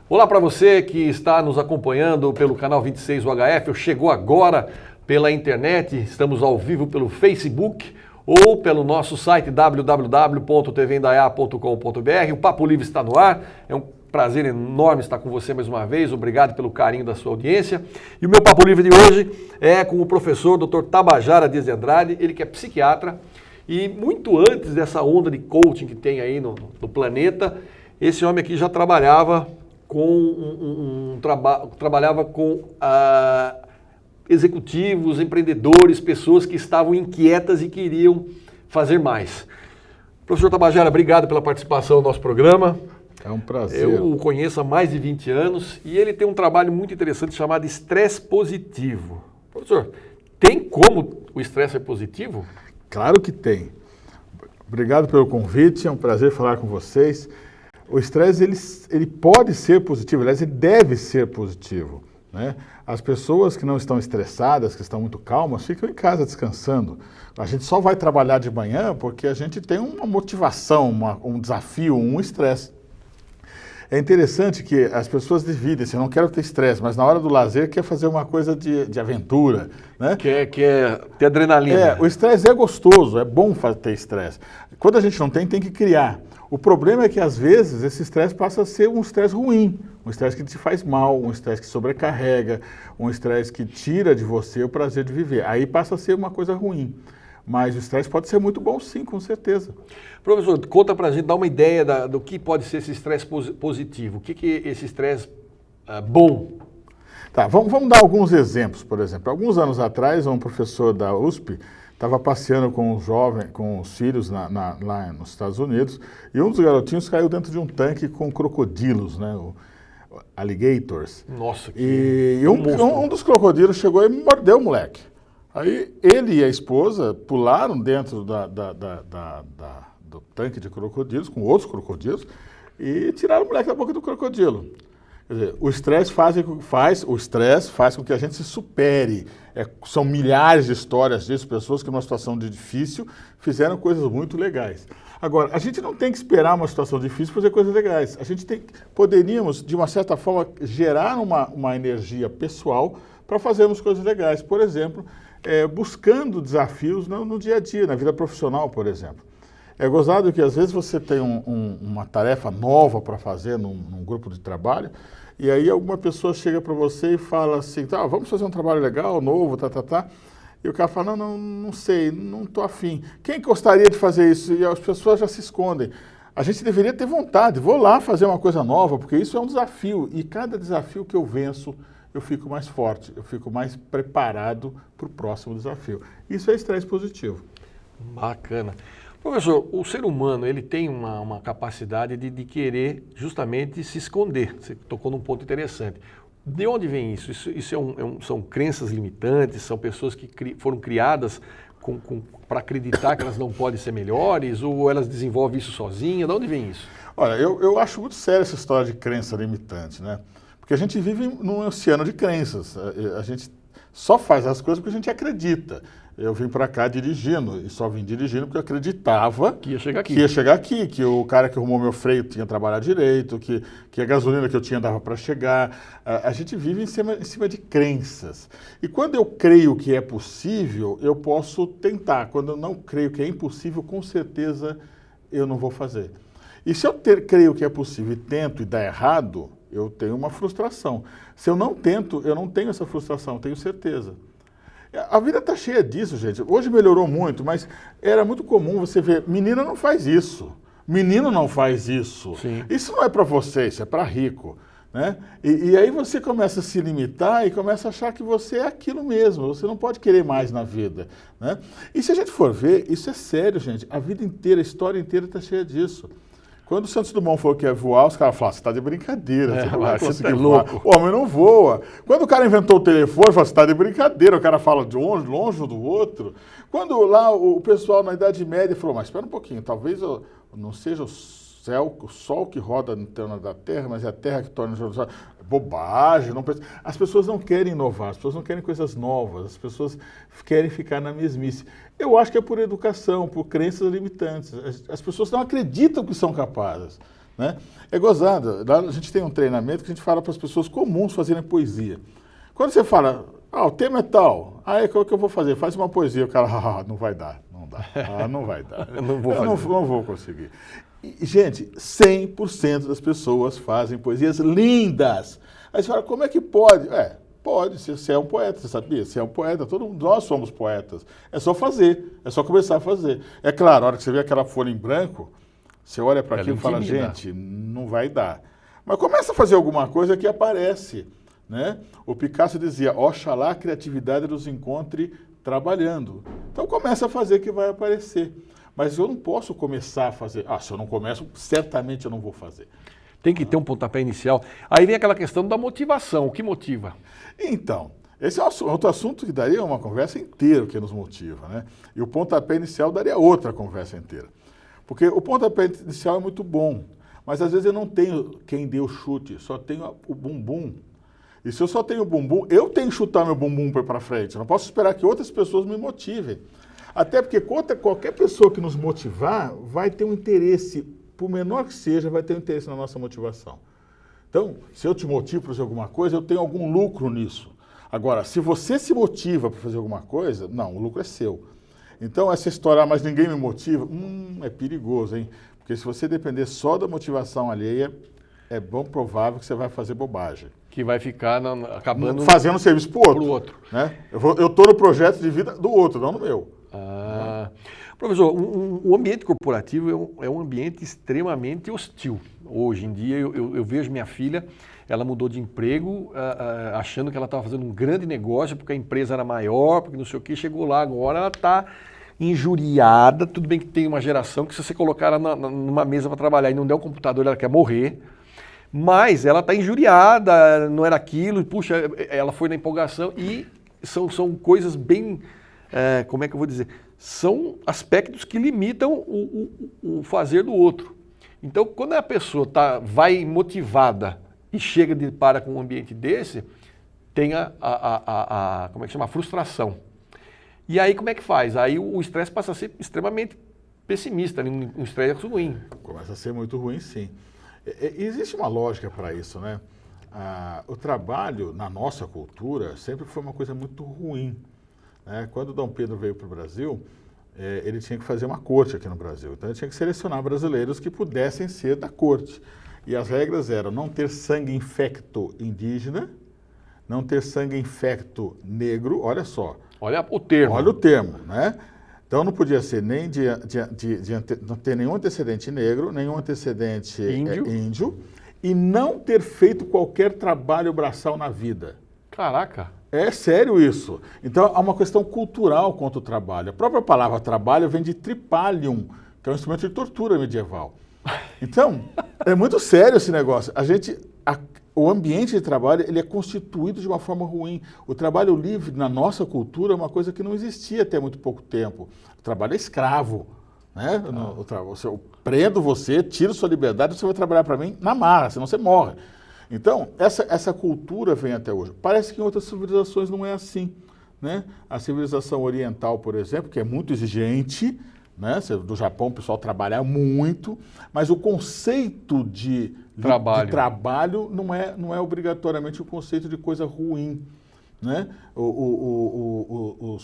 Olá para você que está nos acompanhando pelo canal 26 UHF, ou chegou agora pela internet, estamos ao vivo pelo Facebook ou pelo nosso site www.tvindaiá.com.br. O Papo Livre está no ar, é um prazer enorme estar com você mais uma vez, obrigado pelo carinho da sua audiência. E o meu Papo Livre de hoje é com o professor Dr. Tabajara Dias de Andrade, ele que é psiquiatra e muito antes dessa onda de coaching que tem aí no planeta, esse homem aqui já trabalhava com executivos, empreendedores, pessoas que estavam inquietas e queriam fazer mais. Professor Tabajara, obrigado pela participação no nosso programa. É um prazer. Eu o conheço há mais de 20 anos e ele tem um trabalho muito interessante chamado estresse positivo. Professor, tem como o estresse ser positivo? Claro que tem. Obrigado pelo convite, é um prazer falar com vocês. O estresse, ele pode ser positivo, aliás, ele deve ser positivo, né? As pessoas que não estão estressadas, que estão muito calmas, ficam em casa descansando. A gente só vai trabalhar de manhã porque a gente tem uma motivação, um desafio, um estresse. É interessante que as pessoas dividem, assim, eu não quero ter estresse, mas na hora do lazer quer fazer uma coisa de aventura, né? Quer ter adrenalina. O estresse é gostoso, é bom ter estresse. Quando a gente não tem que criar. O problema é que, às vezes, esse estresse passa a ser um estresse ruim, um estresse que te faz mal, um estresse que sobrecarrega, um estresse que tira de você o prazer de viver. Aí passa a ser uma coisa ruim. Mas o estresse pode ser muito bom, sim, com certeza. Professor, conta pra gente, dá uma ideia do que pode ser esse estresse positivo. O que é esse estresse bom? Tá, vamos dar alguns exemplos, por exemplo. Alguns anos atrás, um professor da USP estava passeando com os filhos lá nos Estados Unidos, e um dos garotinhos caiu dentro de um tanque com crocodilos, né? Alligators. Nossa, E um dos crocodilos chegou e mordeu o moleque. Aí ele e a esposa pularam dentro do tanque de crocodilos, com outros crocodilos, e tiraram o moleque da boca do crocodilo. Quer dizer, o estresse faz com que a gente se supere. São milhares de histórias disso, pessoas que numa situação difícil fizeram coisas muito legais. Agora, a gente não tem que esperar uma situação difícil para fazer coisas legais. Poderíamos, de uma certa forma, gerar uma energia pessoal para fazermos coisas legais. Por exemplo, buscando desafios no dia a dia, na vida profissional, por exemplo. É gozado que às vezes você tem uma tarefa nova para fazer num grupo de trabalho, e aí alguma pessoa chega para você e fala assim, tá, vamos fazer um trabalho legal, novo, e o cara fala, não sei, não estou afim. Quem gostaria de fazer isso? E as pessoas já se escondem. A gente deveria ter vontade, vou lá fazer uma coisa nova, porque isso é um desafio, e cada desafio que eu venço, eu fico mais forte, eu fico mais preparado para o próximo desafio. Isso é estresse positivo. Bacana. Professor, o ser humano ele tem uma capacidade de querer justamente se esconder. Você tocou num ponto interessante. De onde vem isso? Isso são crenças limitantes? São pessoas que foram criadas para acreditar que elas não podem ser melhores? Ou elas desenvolvem isso sozinhas? De onde vem isso? Olha, eu acho muito séria essa história de crença limitante, né? Porque a gente vive num oceano de crenças. A gente só faz as coisas porque a gente acredita. Eu vim para cá dirigindo, e só vim dirigindo porque eu acreditava que ia chegar aqui, que o cara que arrumou meu freio tinha trabalhado direito, que a gasolina que eu tinha dava para chegar. A gente vive em cima de crenças. E quando eu creio que é possível, eu posso tentar. Quando eu não creio que é impossível, com certeza eu não vou fazer. E se eu creio que é possível e tento e dá errado, eu tenho uma frustração. Se eu não tento, eu não tenho essa frustração, tenho certeza. A vida está cheia disso, gente. Hoje melhorou muito, mas era muito comum você ver, menina não faz isso, menino não faz isso. Sim. Isso não é para você, isso é para rico, né? E aí você começa a se limitar e começa a achar que você é aquilo mesmo, você não pode querer mais na vida, né? E se a gente for ver, isso é sério, gente. A vida inteira, a história inteira está cheia disso. Quando o Santos Dumont falou que ia voar, os caras falaram, você está de brincadeira, você não vai conseguir voar. O homem não voa. Quando o cara inventou o telefone, falou, você está de brincadeira, o cara fala de longe um do outro. Quando lá o pessoal na Idade Média falou, mas espera um pouquinho, talvez não seja o sol que roda no torno da Terra, mas é a Terra que torna o sol. bobagem. As pessoas não querem inovar, as pessoas não querem coisas novas, as pessoas querem ficar na mesmice. Eu acho que é por educação, por crenças limitantes. As pessoas não acreditam que são capazes. Né? É gozado. Lá a gente tem um treinamento que a gente fala para as pessoas comuns fazerem poesia. Quando você fala, o tema é tal, aí o que eu vou fazer? Faz uma poesia. O cara, não vai dar, não dá. Não vai dar. Eu não vou conseguir. E, gente, 100% das pessoas fazem poesias lindas. Aí você fala, como é que pode? Pode, você é um poeta, você sabia? Você é um poeta, nós somos poetas. É só fazer, é só começar a fazer. É claro, a hora que você vê aquela folha em branco, você olha para aquilo e fala, gente, não vai dar. Mas começa a fazer alguma coisa que aparece. Né? O Picasso dizia, oxalá a criatividade nos encontre trabalhando. Então começa a fazer que vai aparecer. Mas eu não posso começar a fazer. Se eu não começo, certamente eu não vou fazer. Tem que ter um pontapé inicial. Aí vem aquela questão da motivação. O que motiva? Então, esse é outro assunto que daria uma conversa inteira, o que nos motiva. Né? E o pontapé inicial daria outra conversa inteira. Porque o pontapé inicial é muito bom, mas às vezes eu não tenho quem dê o chute, só tenho o bumbum. E se eu só tenho o bumbum, eu tenho que chutar meu bumbum para frente. Eu não posso esperar que outras pessoas me motivem. Até porque qualquer pessoa que nos motivar vai ter um interesse, por menor que seja, vai ter um interesse na nossa motivação. Então, se eu te motivo para fazer alguma coisa, eu tenho algum lucro nisso. Agora, se você se motiva para fazer alguma coisa, não, o lucro é seu. Então, essa história, mas ninguém me motiva, é perigoso, hein? Porque se você depender só da motivação alheia, é bom provável que você vai fazer bobagem. Que vai ficar acabando... Fazendo serviço para o outro. Né? Eu estou no projeto de vida do outro, não no meu. Professor, o ambiente corporativo é um ambiente extremamente hostil. Hoje em dia, eu vejo minha filha, ela mudou de emprego achando que ela estava fazendo um grande negócio porque a empresa era maior, porque não sei o que, chegou lá agora, ela está injuriada. Tudo bem que tem uma geração que se você colocar ela numa mesa para trabalhar e não der um computador, ela quer morrer. Mas ela está injuriada, não era aquilo, puxa, ela foi na empolgação e são coisas bem, como é que eu vou dizer, são aspectos que limitam o fazer do outro. Então, quando a pessoa vai motivada e chega de para com um ambiente desse, tem como é que chama? A frustração. E aí como é que faz? Aí o estresse passa a ser extremamente pessimista, um estresse ruim. Começa a ser muito ruim, sim. Existe uma lógica para isso, né? O trabalho, na nossa cultura, sempre foi uma coisa muito ruim. Né? Quando Dom Pedro veio para o Brasil, ele tinha que fazer uma corte aqui no Brasil. Então ele tinha que selecionar brasileiros que pudessem ser da corte. E as regras eram não ter sangue infecto indígena, não ter sangue infecto negro, olha só. Olha o termo. Olha o termo, né? Então não podia ser nem não ter nenhum antecedente negro, nenhum antecedente índio e não ter feito qualquer trabalho braçal na vida. Caraca! É sério isso. Então há uma questão cultural quanto ao trabalho. A própria palavra trabalho vem de tripalium, que é um instrumento de tortura medieval. Então, é muito sério esse negócio. O ambiente de trabalho ele é constituído de uma forma ruim. O trabalho livre, na nossa cultura, é uma coisa que não existia até muito pouco tempo. O trabalho é escravo. Né? Eu prendo você, tiro sua liberdade, você vai trabalhar para mim na marra, senão você morre. Então, essa cultura vem até hoje. Parece que em outras civilizações não é assim. Né? A civilização oriental, por exemplo, que é muito exigente, né? Do Japão o pessoal trabalha muito, mas o conceito de trabalho não é obrigatoriamente o conceito de coisa ruim. Né? O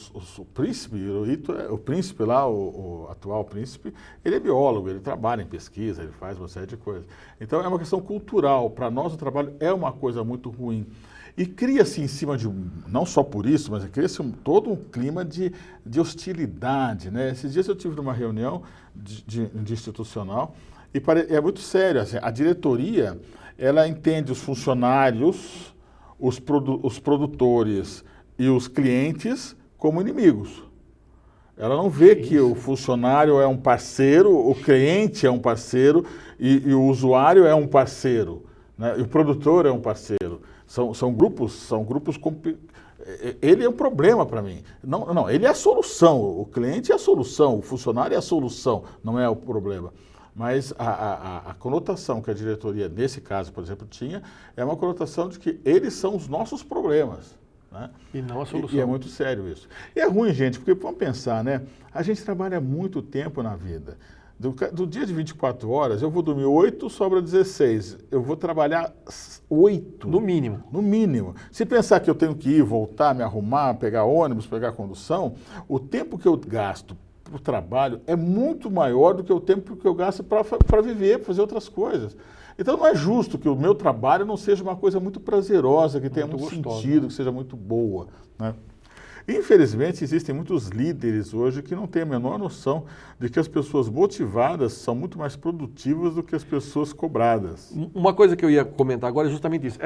príncipe lá, o atual príncipe, ele é biólogo, ele trabalha em pesquisa, ele faz uma série de coisas. Então é uma questão cultural. Para nós o trabalho é uma coisa muito ruim. E cria-se em cima de, não só por isso, mas cria-se todo um clima de hostilidade. Né? Esses dias eu tive numa reunião de institucional e é muito sério. Assim, a diretoria, ela entende os funcionários, os produtores e os clientes como inimigos. Ela não vê que o funcionário é um parceiro, o cliente é um parceiro e o usuário é um parceiro, né? E o produtor é um parceiro. São grupos. Ele é um problema para mim. Não, ele é a solução. O cliente é a solução, o funcionário é a solução, não é o problema. Mas a conotação que a diretoria, nesse caso, por exemplo, tinha, é uma conotação de que eles são os nossos problemas. Né? E não a solução. E é muito sério isso. E é ruim, gente, porque vamos pensar, né? A gente trabalha muito tempo na vida. Do dia de 24 horas, eu vou dormir 8, sobra 16. Eu vou trabalhar 8. No mínimo. No mínimo. Se pensar que eu tenho que ir, voltar, me arrumar, pegar ônibus, pegar condução, o tempo que eu gasto para o trabalho é muito maior do que o tempo que eu gasto para viver, para fazer outras coisas. Então não é justo que o meu trabalho não seja uma coisa muito prazerosa, que tenha muito sentido, que seja muito boa. Né? Infelizmente, existem muitos líderes hoje que não têm a menor noção de que as pessoas motivadas são muito mais produtivas do que as pessoas cobradas. Uma coisa que eu ia comentar agora é justamente isso.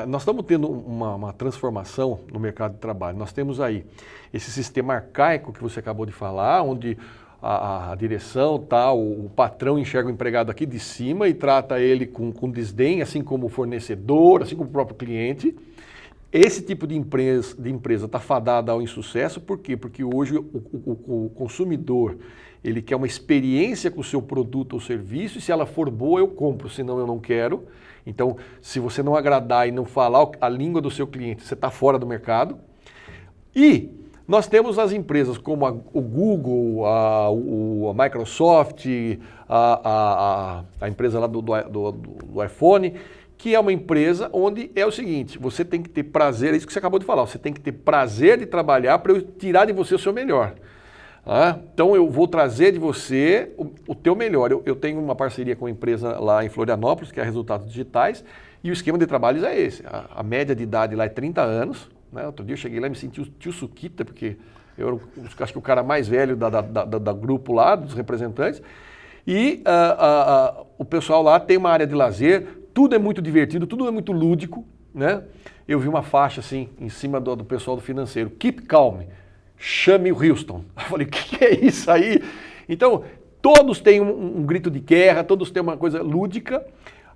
Nós estamos tendo uma transformação no mercado de trabalho. Nós temos aí esse sistema arcaico que você acabou de falar, onde a direção, o patrão enxerga o empregado aqui de cima e trata ele com desdém, assim como o fornecedor, assim como o próprio cliente. Esse tipo de empresa está fadada ao insucesso, por quê? Porque hoje o consumidor ele quer uma experiência com o seu produto ou serviço e se ela for boa eu compro, senão eu não quero. Então, se você não agradar e não falar a língua do seu cliente, você está fora do mercado. E nós temos as empresas como o Google, a Microsoft, a empresa lá do iPhone, que é uma empresa onde é o seguinte, você tem que ter prazer, é isso que você acabou de falar, você tem que ter prazer de trabalhar para eu tirar de você o seu melhor. Então eu vou trazer de você o teu melhor. Eu tenho uma parceria com uma empresa lá em Florianópolis, que é Resultados Digitais, e o esquema de trabalhos é esse. A média de idade lá é 30 anos. Né? Outro dia eu cheguei lá e me senti o tio Suquita, porque eu acho que o cara mais velho da grupo lá, dos representantes. E o pessoal lá tem uma área de lazer, tudo é muito divertido, tudo é muito lúdico, né? Eu vi uma faixa assim, em cima do pessoal do financeiro, Keep Calm, chame o Houston. Eu falei, o que é isso aí? Então, todos têm um grito de guerra, todos têm uma coisa lúdica,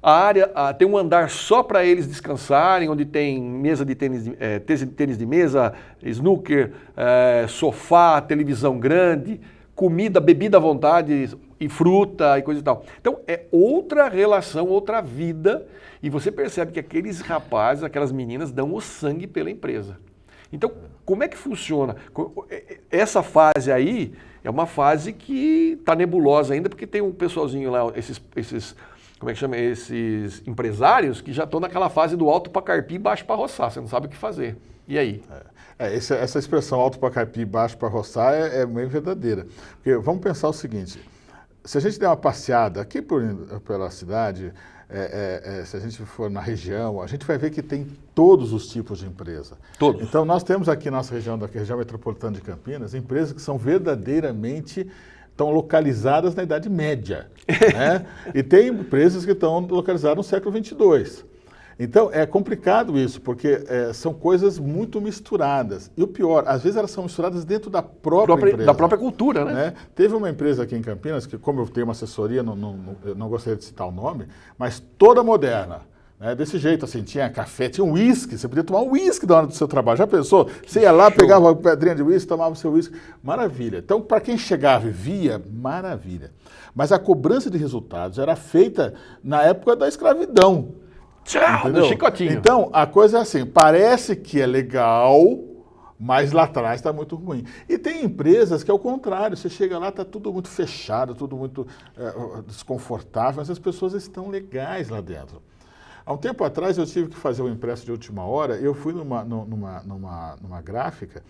a área tem um andar só para eles descansarem, onde tem mesa de tênis de mesa, snooker, sofá, televisão grande, comida, bebida à vontade, e fruta e coisa e tal. Então, é outra relação, outra vida, e você percebe que aqueles rapazes, aquelas meninas dão o sangue pela empresa. Então, como é que funciona? Essa fase aí é uma fase que está nebulosa ainda, porque tem um pessoalzinho lá, como é que chama? Esses empresários que já estão naquela fase do alto para carpir e baixo para roçar, você não sabe o que fazer. E aí? Essa expressão alto para carpir e baixo para roçar é meio verdadeira. Porque vamos pensar o seguinte, se a gente der uma passeada aqui pela cidade, se a gente for na região, a gente vai ver que tem todos os tipos de empresa. Todos. Então, nós temos aqui na nossa região, região metropolitana de Campinas, empresas que são verdadeiramente estão localizadas na Idade Média. Né? E tem empresas que estão localizadas no século XXII. Então, é complicado isso, porque são coisas muito misturadas. E o pior, às vezes elas são misturadas dentro da própria empresa. Da própria cultura, né? Teve uma empresa aqui em Campinas, que como eu tenho uma assessoria, eu não gostaria de citar o nome, mas toda moderna. Né? Desse jeito, assim, tinha café, tinha um uísque, você podia tomar um uísque na hora do seu trabalho. Já pensou? Você ia lá, pegava uma pedrinha de uísque, tomava o seu uísque. Maravilha. Então, para quem chegava e via, maravilha. Mas a cobrança de resultados era feita na época da escravidão. Do chicotinho. Então, a coisa é assim, parece que é legal, mas lá atrás está muito ruim. E tem empresas que é o contrário, você chega lá, está tudo muito fechado, tudo muito desconfortável, mas as pessoas estão legais lá dentro. Há um tempo atrás eu tive que fazer um impresso de última hora, eu fui numa gráfica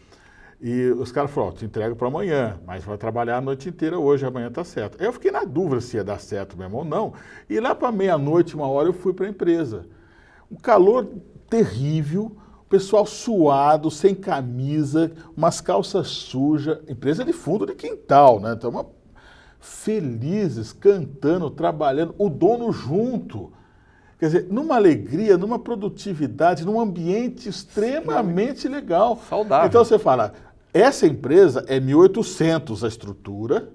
e os caras falaram, te entrego para amanhã, mas vai trabalhar a noite inteira hoje, amanhã está certo. Eu fiquei na dúvida se ia dar certo mesmo ou não, e lá para meia-noite, 1h, eu fui para a empresa. Um calor terrível, o pessoal suado, sem camisa, umas calças sujas, empresa de fundo de quintal, né? Então, felizes, cantando, trabalhando, o dono junto. Quer dizer, numa alegria, numa produtividade, num ambiente extremamente legal. Saudável. Então você fala, essa empresa é 1800 a estrutura,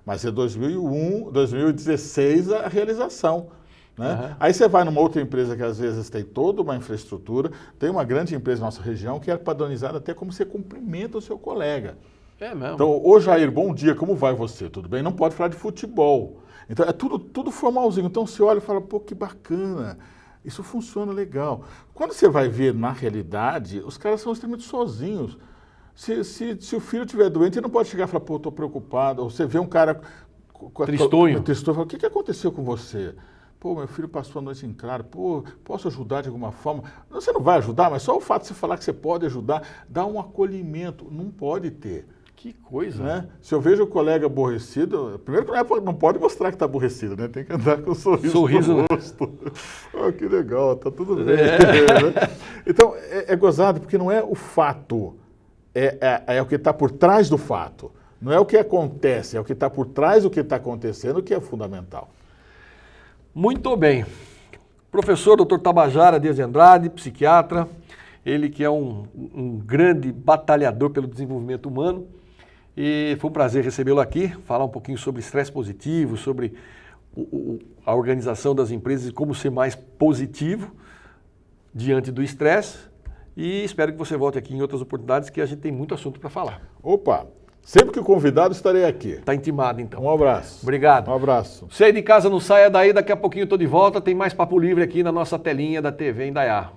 mas é 2001, 2016 a realização. Né? Uhum. Aí você vai numa outra empresa que às vezes tem toda uma infraestrutura, tem uma grande empresa na nossa região que é padronizada até como você cumprimenta o seu colega. É mesmo. Então, ô Jair, bom dia, como vai você? Tudo bem? Não pode falar de futebol. Então é tudo formalzinho. Então você olha e fala, pô, que bacana, isso funciona legal. Quando você vai ver na realidade, os caras são extremamente sozinhos. Se o filho estiver doente, ele não pode chegar e falar, pô, estou preocupado. Ou você vê um cara tristonho, fala, o que aconteceu com você? Pô, meu filho passou a noite em claro, pô, posso ajudar de alguma forma? Você não vai ajudar, mas só o fato de você falar que você pode ajudar, dá um acolhimento. Não pode ter. que coisa. Né? Se eu vejo o colega aborrecido, primeiro que não pode mostrar que está aborrecido, né? Tem que andar com um sorriso no rosto. Oh, que legal, tá tudo bem. Né? Então, é gozado, porque não é o fato, é o que está por trás do fato. Não é o que acontece, é o que está por trás do que está acontecendo que é fundamental. Muito bem. Professor Dr. Tabajara Dias de Andrade, psiquiatra, ele que é um grande batalhador pelo desenvolvimento humano. E foi um prazer recebê-lo aqui, falar um pouquinho sobre estresse positivo, sobre a organização das empresas e como ser mais positivo diante do estresse. E espero que você volte aqui em outras oportunidades, que a gente tem muito assunto para falar. Opa! Sempre que o convidado, estarei aqui. Está intimado, então. Um abraço. Obrigado. Um abraço. Você aí de casa, não saia daí, daqui a pouquinho eu estou de volta. Tem mais Papo Livre aqui na nossa telinha da TV Indaiá.